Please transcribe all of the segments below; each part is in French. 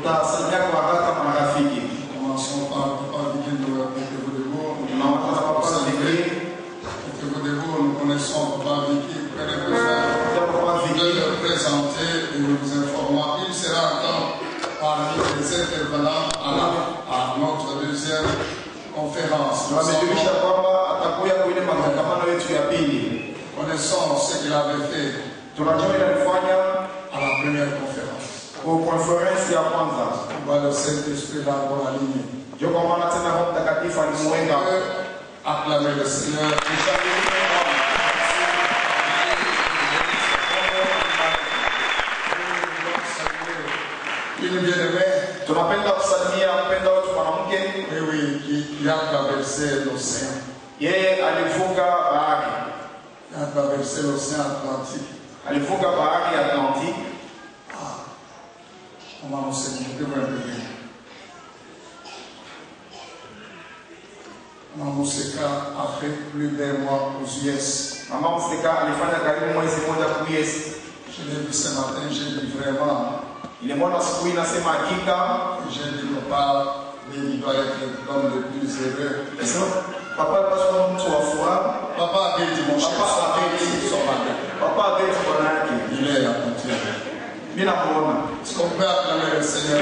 tutasalimia kwa haraka marafiki. Commençons par Vicky de Montevaux. Tunaanza kwa Papa Vicky. Nous connaissons Papa Vicky. Vous avez besoin de le présenter et de vous informer. Il sera encore parmi les intervenants à notre deuxième conférence. Connaissons ce qu'il avait fait à la première conférence. On voit le Saint-Esprit d'abord aligné. Acclamer le Seigneur. Une bien-aimée. Tunapenda kusalimia mpenda wetu mwanamke. Oui, qui a traversé l'océan. Yeye alivuka bahari. Il a traversé l'océan Atlantique. Alivuka bahari ya Atlantique. Comment on s'est monté pour un bébé. Maman Mousseka a fait plus d'un mois aux US. Maman Mousseka alifanya karibu mwezi mmoja kwa US. Je l'ai vu ce matin, j'ai dit vraiment. Il est mort dans ce coup, il a fait Makika. J'ai dit papa, il doit être l'homme le plus heureux. Papa, papa a dit mon cher. Papa a dit mon âge. Il est à côté. Est-ce qu'on peut acclamer le Seigneur?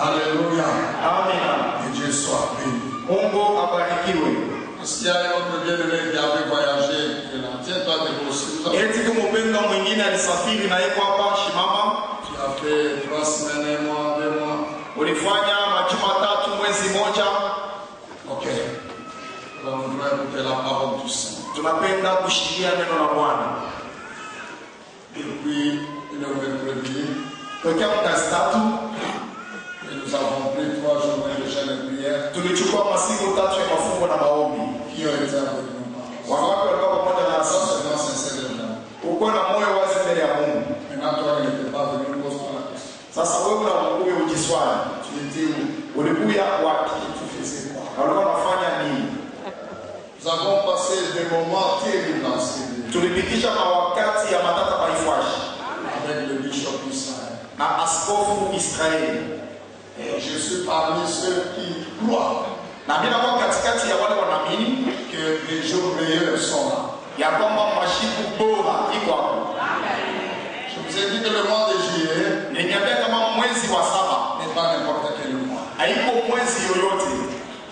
Alléluia. Amen. Que Dieu soit béni. Mungu abarikiwe. Est-ce qu'il y a un autre bien-aimé qui avait voyagé? Tiens-toi debout. Tu as fait 3 semaines, 1 mois, 2 mois. Ulifanya majuma 3 mwezi moja. Ok. Alors on doit écouter la parole du Seigneur. Tunapenda kushikia neno la Bwana. Depuis le mercredi, tokea mkastatu nous avons pris 3 journées de jeûne et prière. Tulichukua masiku 3 ya mafungo na maombi. Qui ont été avec nous? Wangapi walikuwa pamoja na sisi? Uko na moyo wazi mbele ya Mungu. Sasa wewe unakuja ujiswali. Ulikuja wapi? Walikuwa wanafanya nini? Nous avons passé des moments terribles dans ce lieu. Tulipitisha mawakati ya matata Paifashi avec le bishop Israël. Na askofu Israeli. Je suis parmi ceux qui croient. Na mimi nakuwa katikati ya wale wanaamini que les jours meilleurs sont là. Ya kwamba mashiku bora iko hapo. Je vous ai dit que le mois de juillet niambia kama mwezi wa 7 n'est pas n'importe quel mois. Haiko mwezi yoyote.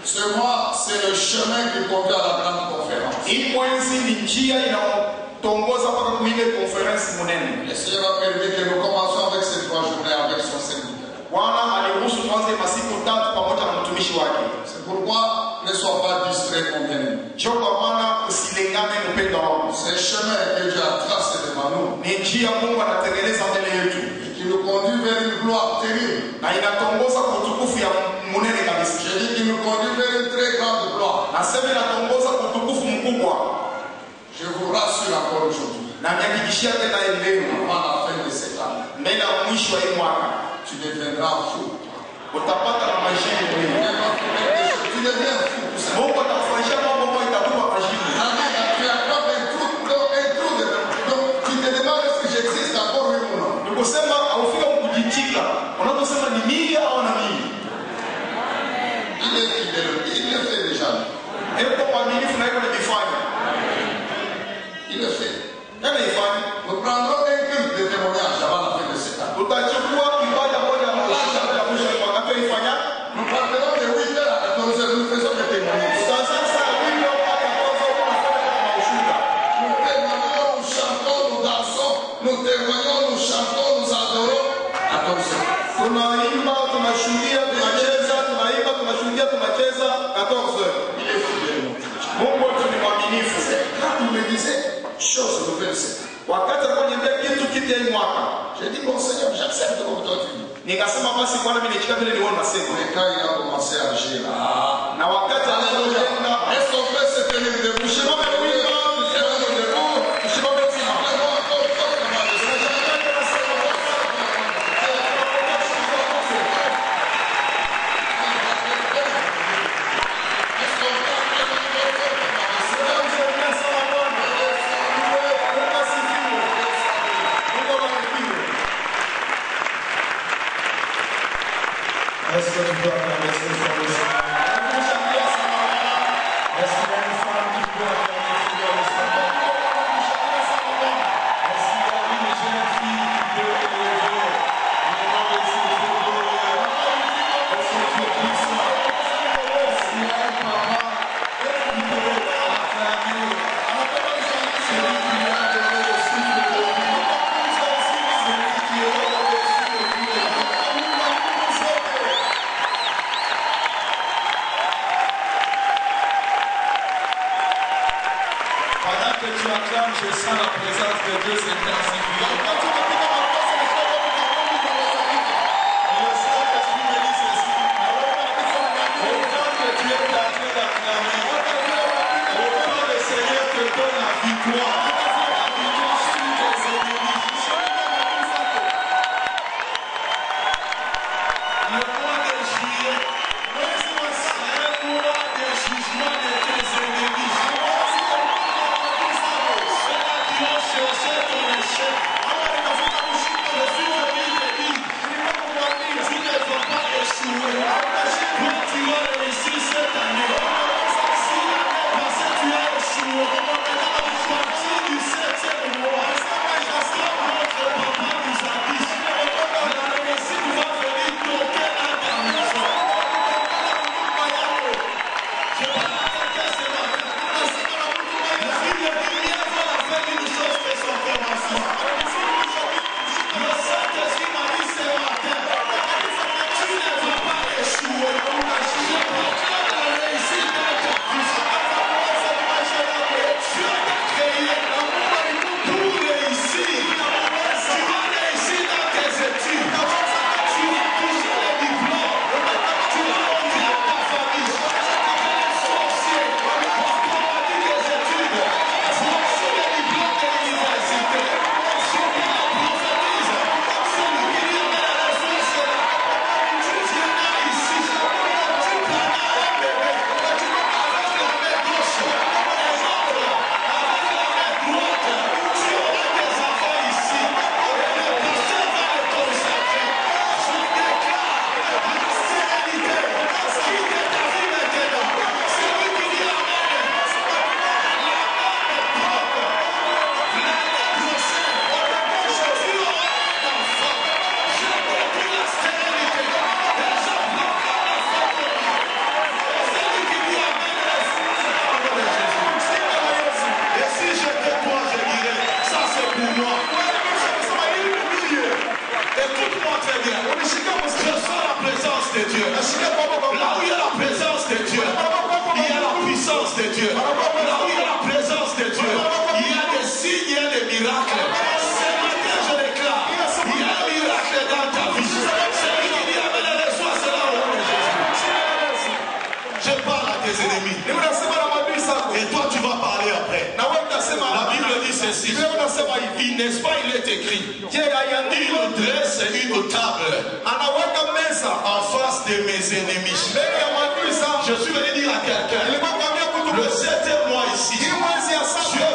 Ce mois, c'est le chemin qui conduit à la grande conférence. Hii mwezi ni njia inayotongoza mpaka kuile conference munene. Le Seigneur a permis que nous commencions avec ces 3 journées avec son serviteur. Bwana aliruhusu tuanze masiku 3 pamoja na mtumishi wake. C'est pourquoi ne sois pas distrait mon bien-aimé. Njoo kwa Bwana usilengane mpendo wangu. C'est le chemin que Dieu a tracé devant nous. Ni njia Mungu anatengeneza mbele yetu. Et qui nous conduit vers une gloire terrible. Na inatongoza kwa utukufu ya munene kabisa. Je dis qu'il nous conduit vers une très grande gloire. Nasema inatongoza kwa utukufu mkubwa. Je vous rassure encore aujourd'hui. Na nihakikishia tena leo avant la fin de cette année. Mbele ya mwisho wa hii mwaka tu deviendras fou. Utapata na majibu. Tu deviens fou. Mungu atakufanyisha mambo ambayo itakupa majibu. Tu as quoi un trou de donc tu te demandes est-ce que j'existe encore oui ou non. Nikusema aufika kujitika. Unaposema ni mimi au na mimi. Il est fidèle, il le fait déjà. Hebu mwaminifu na yuko anafanya. Il le fait. Anafanya. Nous prendrons un culte de témoignage avant la fin de cette année. Tutachukua ibada moja ya mwisho wakati ifanya. Nous partirons de 8h à 14h, nous faisons des témoignages. Sasa hivyo mpaka 14h tunafanya kama ushuhuda. Nous témoignons, nous chantons, nous dansons, nous témoignons, nous chantons, nous adorons. 14h. Tunaimba, tunashuhudia, tunacheza, tunaimba, tunashuhudia, tunacheza 14h. Il est fidèle. Mungu wetu ni mwaminifu. Quand il me disait chose nouvelle, wakati aliponiambia kitu kipya hii mwaka, j'ai dit bon Seigneur, j'accepte comme toi tu dis. Nikasema basi Bwana mimi nichika vile niona nasema. Mais quand il a commencé à agir là, na wakati alipoenda est-ce qu'on peut se tenir debout? Usimame wima, usimame debout, usimame wima. Pendant que tu acclames, je sens la présence de Dieu s'intensifier. Et le Saint-Esprit me dit ceci. Autant que tu es en train d'acclamer, autant le Seigneur te donne la victoire. La victoire sur tes ennemis. Le mois de juillet, c'est un mois de jugement de tes ennemis. Ceux-là qui ont cherché ton échec, je suis venu te dire, tu ne vas pas échouer. Toi, tu vas réussir cette année. Si l'année passée tu as échoué, à partir du 7e mois, comme notre papa nous a dit, la réussite va venir toquer à ta maison. Je parle à quelqu'un ce matin. La fille de lumière va la faire une chose que son commencement. Le Saint-Esprit m'a dit ce matin, tu ne vas pas échouer. Je proclame la réussite dans ta vie. Dieu t'a créé pour réussir. Tu vas réussir dans tes études. Tu vas toucher le diplôme. Tu vas montrer à ta famille. Sorcier, on a dit des études. Voici le diplôme de l'université. Je prophétise. Celui qui lui amène à la source, tu viendras ici. Tu prendras un bébé. Avec la main gauche. Avec la main droite. Tu auras des enfants ici. Le pasteur va les consacrer. Je déclare la sérénité. Quitte ta vie maintenant. Celui qui lui amène la main propre. L'année prochaine, je suis au enfant. Je déclare la sérénité. Et je proclame la fortune. Et celui qui lui amène la sérénité. Et si j'étais toi, je dirais, ça c'est pour moi. Écoute-moi très bien. Je sens la présence de Dieu. Là où il y a la présence de Dieu, il y a la puissance de Dieu. Là où il y a la présence de Dieu, il y a des signes, il y a des miracles. Ce matin, je déclare, il y a un miracle dans ta vie. Celui qui dit amen, reçois cela au nom de Jésus. Je parle à tes ennemis. Et toi, tu vas parler après. La Bible dit ceci. N'est-ce pas, il est écrit. Il dresse une table en face de mes ennemis. Je suis venu dire à quelqu'un, le 7e mois ici, Dieu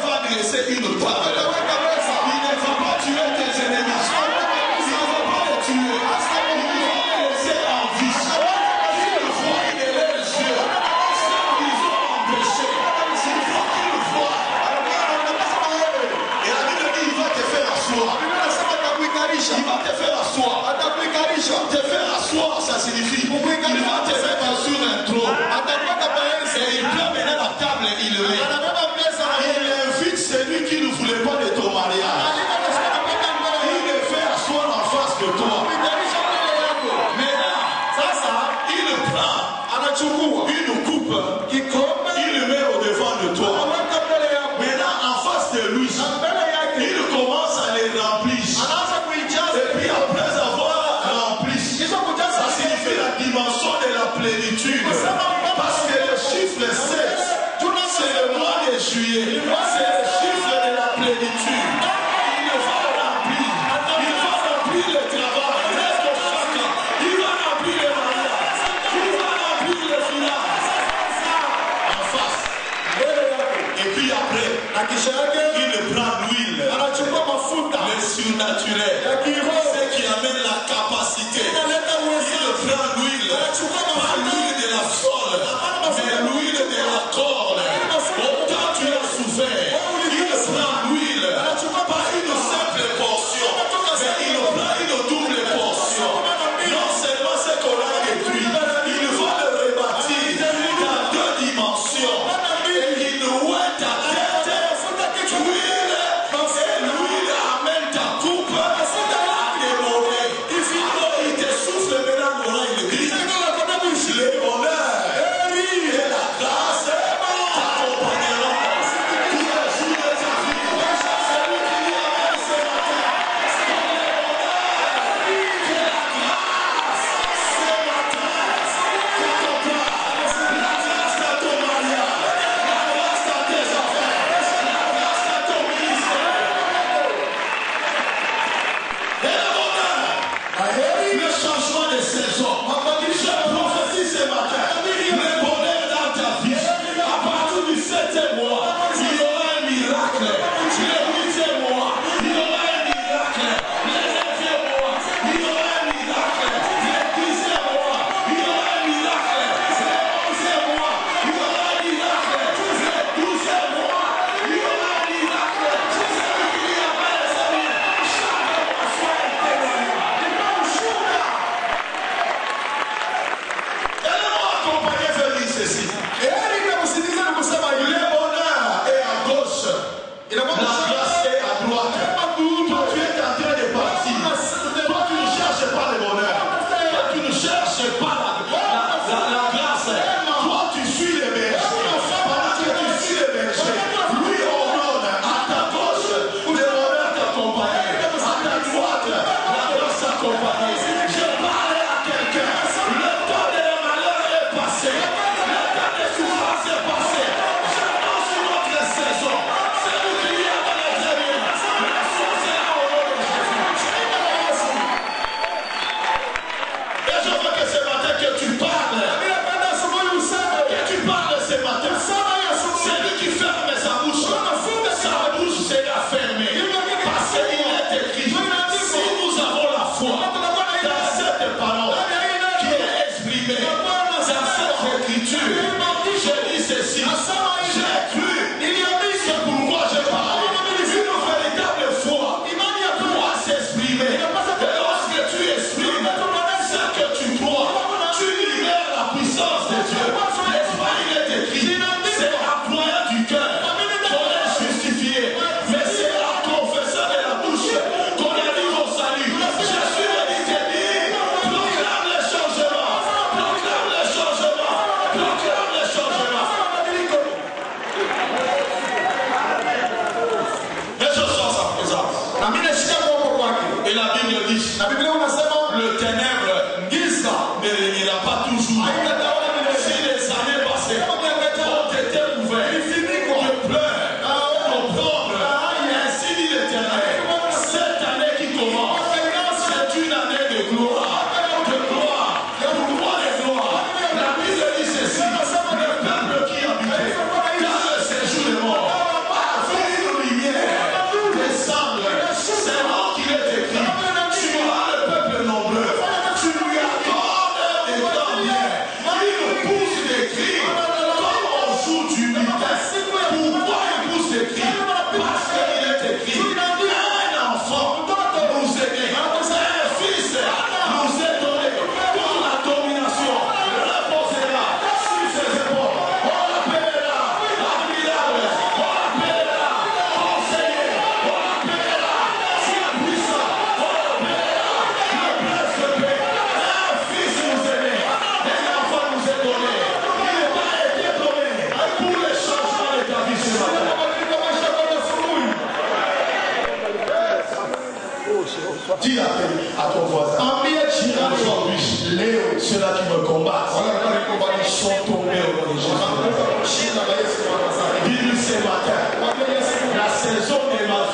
va dresser une table. Il ne va pas tuer tes ennemis. Il ne va pas les tuer. Il va les laisser en vie. Qu'il le voit, il élève les yeux. Ceux qu'ils ont empêchés, il faut qu'ils le voient. Et la Bible dit, il va te faire asseoir. Il va te faire asseoir. Te faire asseoir, ça signifie, il va te mettre sur un trône. Et il peut mener la table élevée. Il invite celui qui ne voulait pas de ton mariage. Il le fait asseoir en face de toi. Maintenant, il prend une coupe, il le met au devant de toi. Maintenant, en face de lui, il commence à les remplir. Et puis après avoir rempli, ça signifie la dimension de la plénitude. Parce que le chiffre 16, c'est le mois de juillet. C'est le chiffre de la plénitude. Il va remplir. Il va remplir le travail. Il reste chacun. Il va remplir le mariage. Il va remplir le finance. En face. Et puis après, il prend l'huile. Le surnaturel. Ce qui amène la capacité. Il prend l'huile. Pas l'huile de la folle, mais l'huile de la corde. Autant tu as souffert. Il prend l'huile. Pas une simple portion, mais il prend une double portion. Non seulement ce qu'on a détruit, il va le rebâtir dans 2 dimensions. Et il ouette ta tête. Tu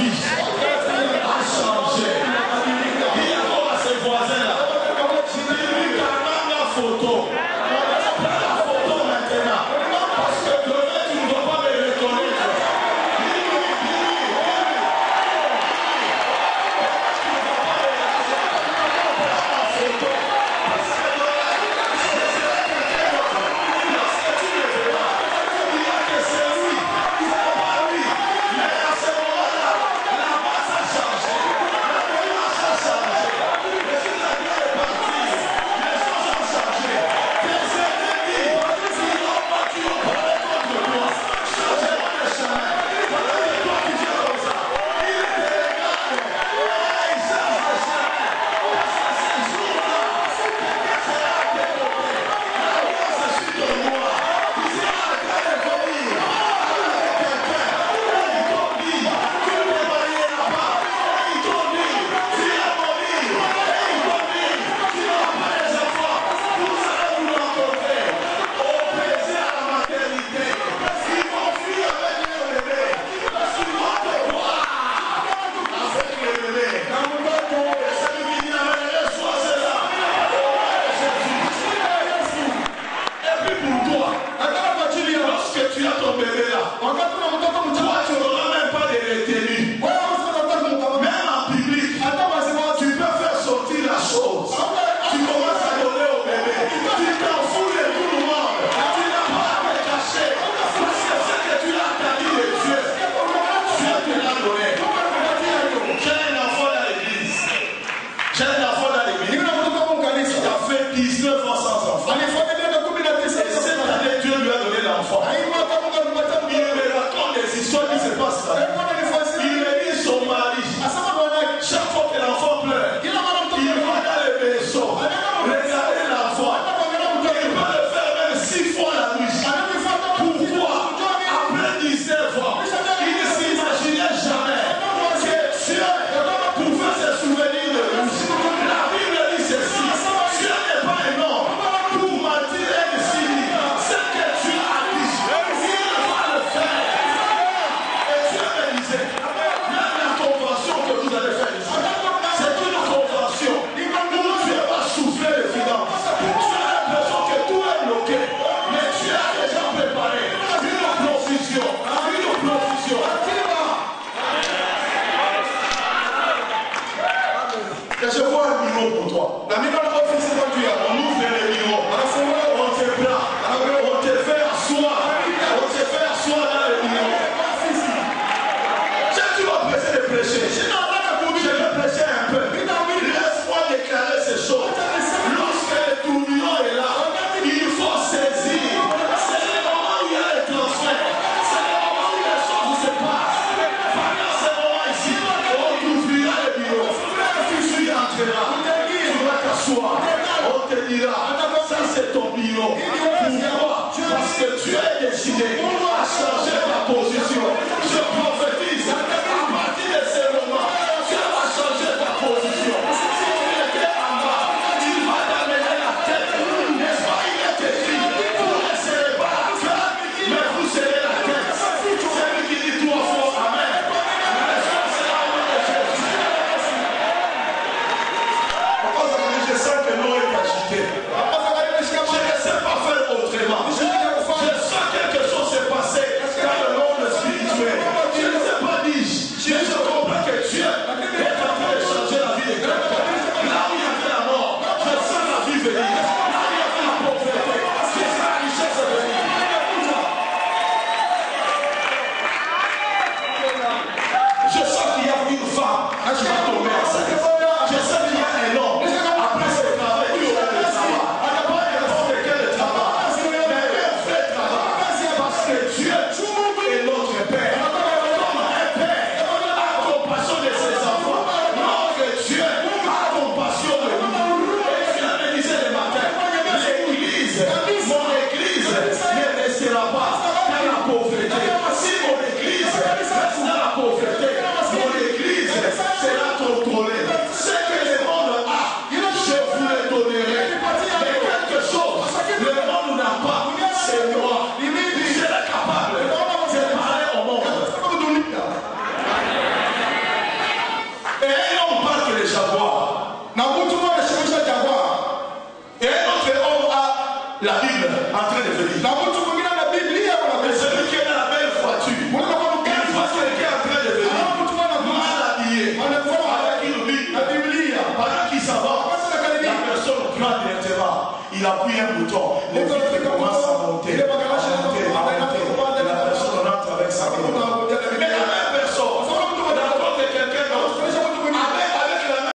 vie a changé. Dis encore à ses voisins là. Dis-lui quand la photo. Prends la photo maintenant. Parce que demain tu ne dois pas me reconnaître. Il me raconte il appuie un bouton, les vitres commencent à monter.